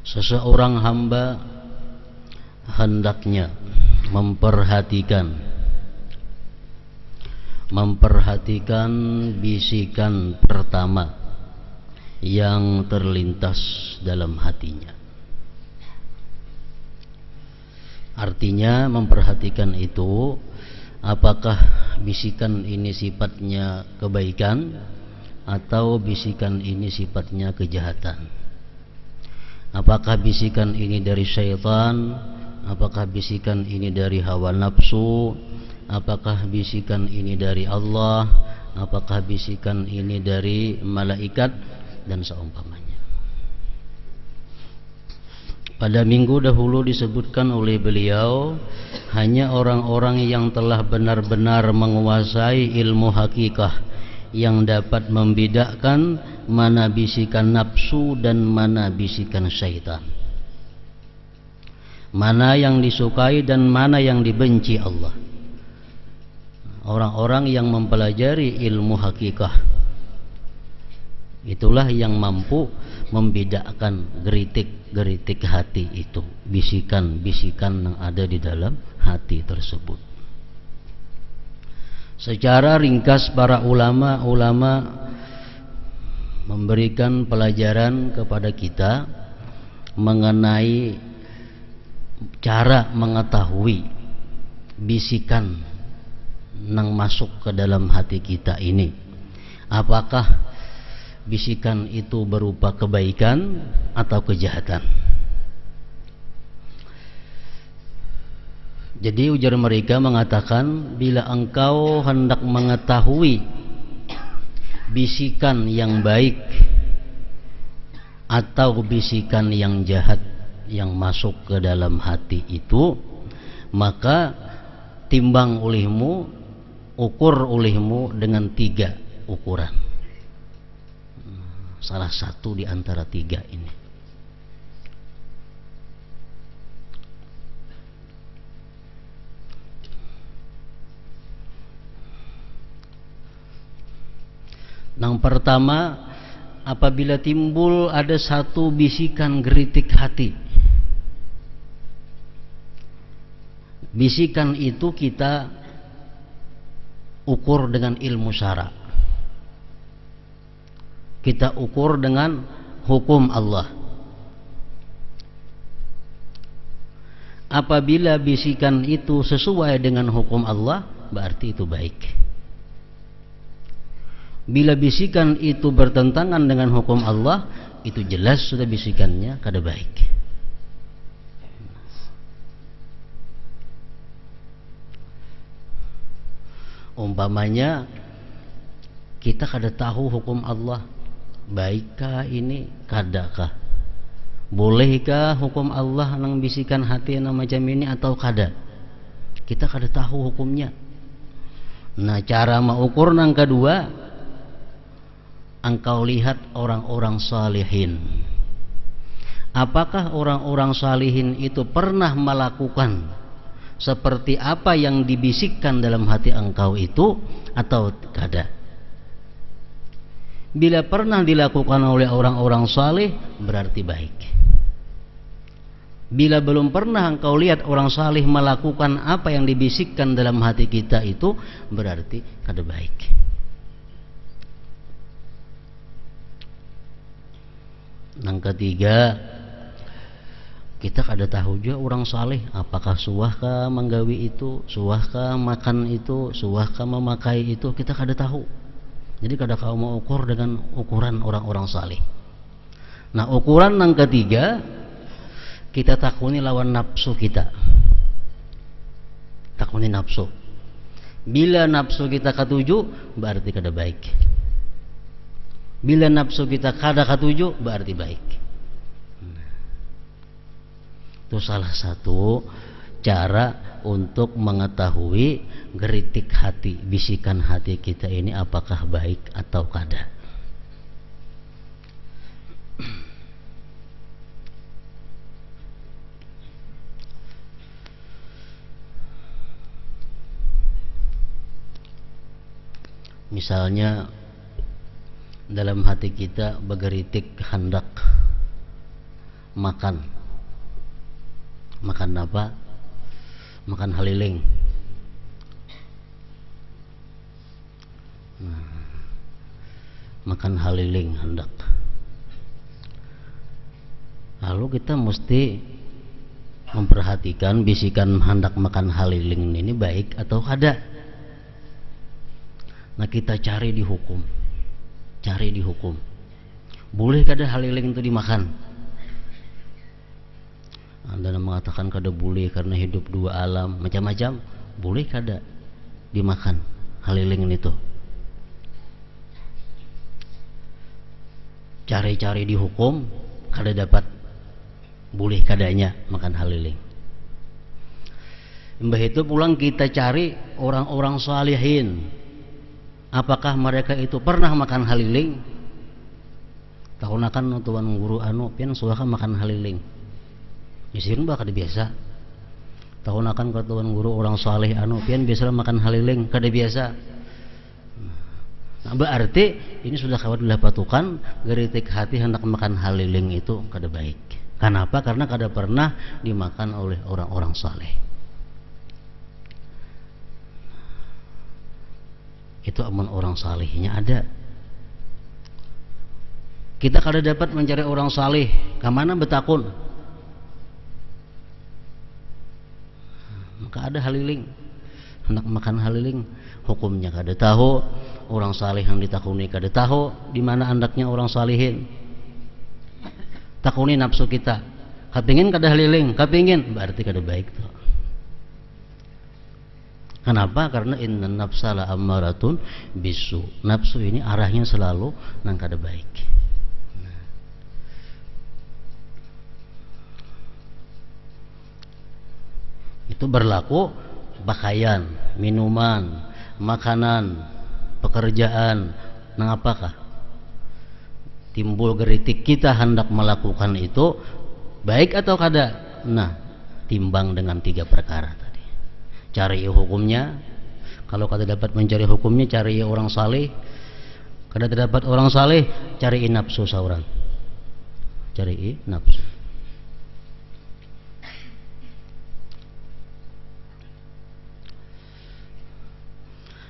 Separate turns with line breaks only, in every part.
Seseorang hamba hendaknya memperhatikan bisikan pertama yang terlintas dalam hatinya. Artinya memperhatikan itu, apakah bisikan ini sifatnya kebaikan atau bisikan ini sifatnya kejahatan. Apakah bisikan ini dari syaitan, apakah bisikan ini dari hawa nafsu, apakah bisikan ini dari Allah, apakah bisikan ini dari malaikat, dan seumpamanya. Pada minggu dahulu disebutkan oleh beliau, hanya orang-orang yang telah benar-benar menguasai ilmu hakikah yang dapat membedakan mana bisikan nafsu dan mana bisikan syaitan, mana yang disukai dan mana yang dibenci Allah. Orang-orang yang mempelajari ilmu hakikah, itulah yang mampu membedakan geritik-geritik hati itu, bisikan-bisikan yang ada di dalam hati tersebut. Secara ringkas para ulama memberikan pelajaran kepada kita mengenai cara mengetahui bisikan yang masuk ke dalam hati kita ini. Apakah bisikan itu berupa kebaikan atau kejahatan? Jadi ujar mereka mengatakan, bila engkau hendak mengetahui bisikan yang baik atau bisikan yang jahat yang masuk ke dalam hati itu, maka timbang olehmu, ukur olehmu dengan 3 ukuran. Salah satu di antara 3 ini. Yang pertama, apabila timbul ada satu bisikan geritik hati, bisikan itu kita ukur dengan ilmu syara, kita ukur dengan hukum Allah. Apabila bisikan itu sesuai dengan hukum Allah, berarti itu baik. Bila bisikan itu bertentangan dengan hukum Allah, itu jelas sudah bisikannya kada baik. Umpamanya kita kada tahu hukum Allah, baikkah ini, kadakah? Bolehkah hukum Allah nang bisikan hati yang macam ini atau kada? Kita kada tahu hukumnya. Nah, cara mengukur nang kedua, engkau lihat orang-orang salihin. Apakah orang-orang salihin itu pernah melakukan seperti apa yang dibisikkan dalam hati engkau itu atau kada? Bila pernah dilakukan oleh orang-orang saleh, berarti baik. Bila belum pernah engkau lihat orang saleh melakukan apa yang dibisikkan dalam hati kita itu, berarti kada baik. Yang ketiga, kita kada tahu juga orang saleh apakah suahkah menggawi itu, suahkah makan itu, suahkah memakai itu, kita kada tahu. Jadi kada kau mau ukur dengan ukuran orang-orang saleh. Nah, ukuran yang ketiga, kita takuni lawan nafsu kita. Takuni nafsu. Bila nafsu kita ketujuh, berarti kada baik. Bila nafsu kita kada ketujuh, berarti baik. Itu salah satu cara untuk mengetahui geritik hati, bisikan hati kita ini apakah baik atau kada. Misalnya dalam hati kita bergeritik hendak makan. Makan apa? Makan haliling. Makan haliling hendak. Lalu kita mesti memperhatikan bisikan hendak makan haliling ini baik atau kada. Nah, kita cari di hukum. Cari di hukum. Boleh kada haliling itu dimakan? Anda mengatakan kada boleh karena hidup dua alam, macam-macam. Boleh kada dimakan haliling itu? Cari-cari di hukum kada dapat. Boleh kadanya makan haliling. Mbah itu pulang kita cari orang-orang salihin. Apakah mereka itu pernah makan haliling? Tahunakan tuan guru anu pian suaka makan haliling. Isirin bah kada biasa. Tahunakan ke tuan guru orang saleh anu pian biasa makan haliling kada biasa. Nah, berarti ini sudah kawat dilapatukan geritik hati hendak makan haliling itu kada baik. Kenapa? Karena kada pernah dimakan oleh orang-orang saleh. Itu amun orang salehnya ada. Kita kada dapat mencari orang saleh, kamana betakun? Maka ada haliling, hendak makan haliling, hukumnya kada tahu, orang saleh yang ditakuni kada tahu, di mana andaknya orang salihin. Takuni nafsu kita, kapingin kada haliling, kapingin, berarti kada baik tuh. Kenapa? Karena inna nafsa la ammaratun bisu. Nafsu ini arahnya selalu nang kada baik. Itu berlaku pakaian, minuman, makanan, pekerjaan. Nang apakah? Timbul geritik kita hendak melakukan itu baik atau kada? Nah, timbang dengan 3 perkara tadi. Cari hukumnya. Kalau kada dapat mencari hukumnya, cari orang saleh. Kada dapat orang saleh, cari nafsu saurang. Cari nafsu.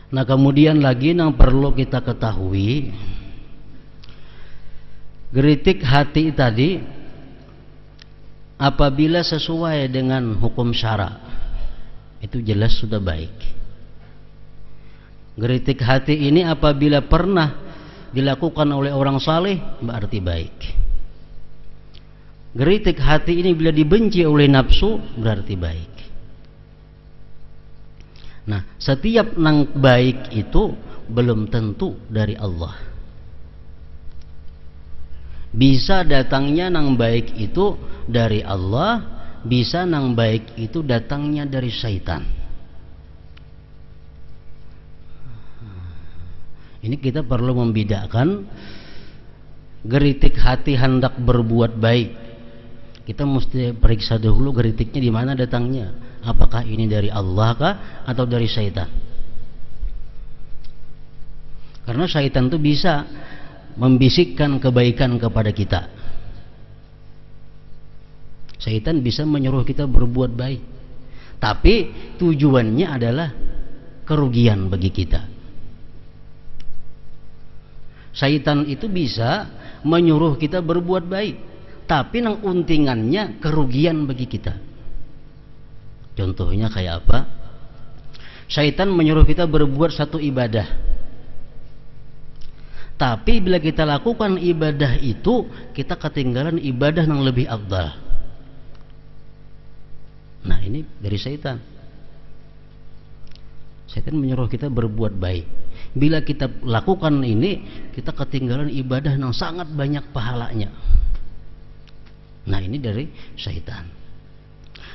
Nah, kemudian lagi yang perlu kita ketahui, geritik hati tadi apabila sesuai dengan hukum syara itu jelas sudah baik. Geritik hati ini apabila pernah dilakukan oleh orang saleh berarti baik. Geritik hati ini bila dibenci oleh nafsu berarti baik. Nah, setiap nang baik itu belum tentu dari Allah. Bisa datangnya nang baik itu dari Allah, bisa nang baik itu datangnya dari syaitan. Ini kita perlu membedakan geritik hati hendak berbuat baik. Kita mesti periksa dulu geritiknya di mana datangnya. Apakah ini dari Allah kah atau dari syaitan? Karena syaitan itu bisa membisikkan kebaikan kepada kita. Syaitan bisa menyuruh kita berbuat baik, tapi tujuannya adalah kerugian bagi kita. Syaitan itu bisa menyuruh kita berbuat baik, tapi nang untingannya kerugian bagi kita. Contohnya kayak apa? Syaitan menyuruh kita berbuat satu ibadah, tapi bila kita lakukan ibadah itu, kita ketinggalan ibadah yang lebih afdal. Nah, ini dari syaitan. Syaitan menyuruh kita berbuat baik. Bila kita lakukan ini, kita ketinggalan ibadah yang sangat banyak pahalanya. Nah, ini dari syaitan.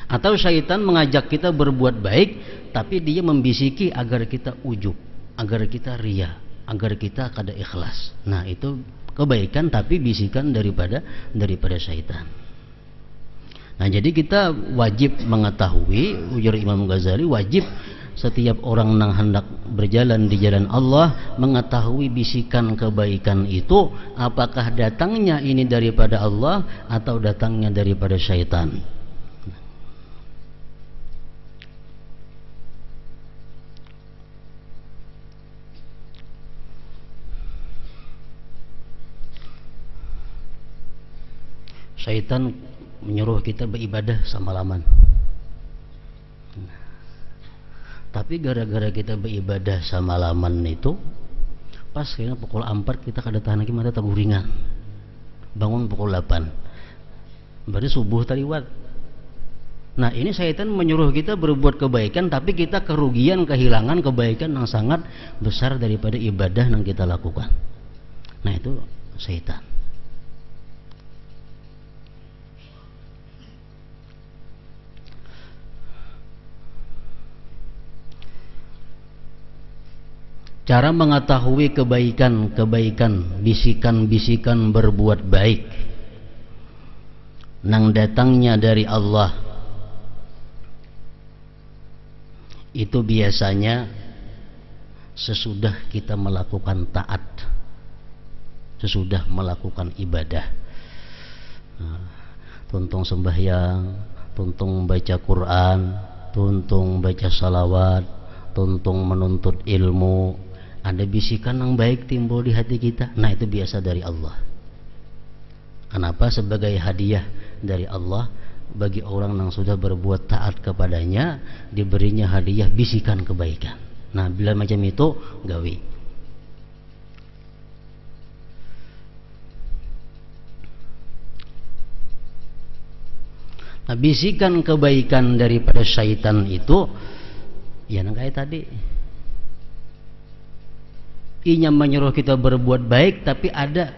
Atau syaitan mengajak kita berbuat baik, tapi dia membisiki agar kita ujub, agar kita ria, agar kita kada ikhlas. Nah, itu kebaikan tapi bisikan daripada syaitan. Nah, jadi kita wajib mengetahui, ujar Imam Ghazali, wajib setiap orang yang hendak berjalan di jalan Allah mengetahui bisikan kebaikan itu apakah datangnya ini daripada Allah atau datangnya daripada syaitan. Syaitan menyuruh kita beribadah semalaman. Tapi gara-gara kita beribadah semalaman itu, pas kayaknya pukul 4 kita kada tahan lagi mata taburingan. Bangun pukul 8. Berarti subuh tadi wat. Nah, ini syaitan menyuruh kita berbuat kebaikan, tapi kita kerugian, kehilangan kebaikan yang sangat besar daripada ibadah yang kita lakukan. Nah, itu syaitan. Cara mengetahui kebaikan-kebaikan, bisikan-bisikan berbuat baik nang datangnya dari Allah, itu biasanya sesudah kita melakukan taat, sesudah melakukan ibadah, tuntung sembahyang, tuntung baca Quran, tuntung baca salawat, tuntung menuntut ilmu, ada bisikan yang baik timbul di hati kita. Nah, itu biasa dari Allah. Kenapa? Sebagai hadiah dari Allah bagi orang yang sudah berbuat taat kepadanya, diberinya hadiah bisikan kebaikan. Nah, bila macam itu gawi. Nah, bisikan kebaikan daripada syaitan itu ya yang kayak tadi, inya menyuruh kita berbuat baik, tapi ada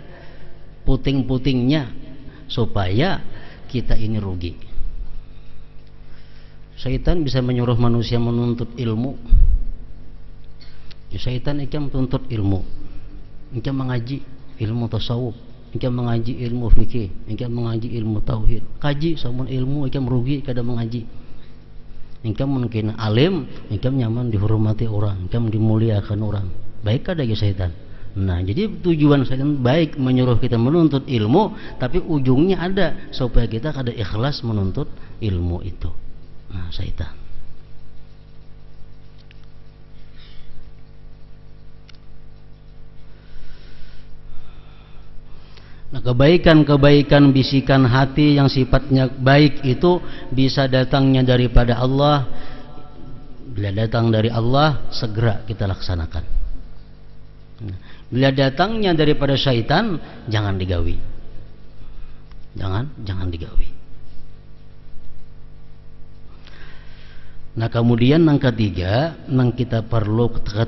puting-putingnya supaya kita ini rugi. Syaitan bisa menyuruh manusia menuntut ilmu. Ya, syaitan ikam tuntut ilmu, ikam mengaji ilmu tasawuf, ikam mengaji ilmu fikih, ikam mengaji ilmu tauhid, kaji samun ilmu ikam rugi kada mengaji. Ikam mungkin alim, ikam nyaman dihormati orang, ikam dimuliakan orang. Baik kada ya syaitan. Nah, jadi tujuan syaitan baik menyuruh kita menuntut ilmu, tapi ujungnya ada supaya kita kada ikhlas menuntut ilmu itu. Nah, syaitan. Nah, kebaikan-kebaikan bisikan hati yang sifatnya baik itu bisa datangnya daripada Allah. Bila datang dari Allah, segera kita laksanakan. Bila datangnya daripada syaitan, jangan digawi. Jangan digawi. Nah, kemudian yang ketiga, yang kita perlu ketahui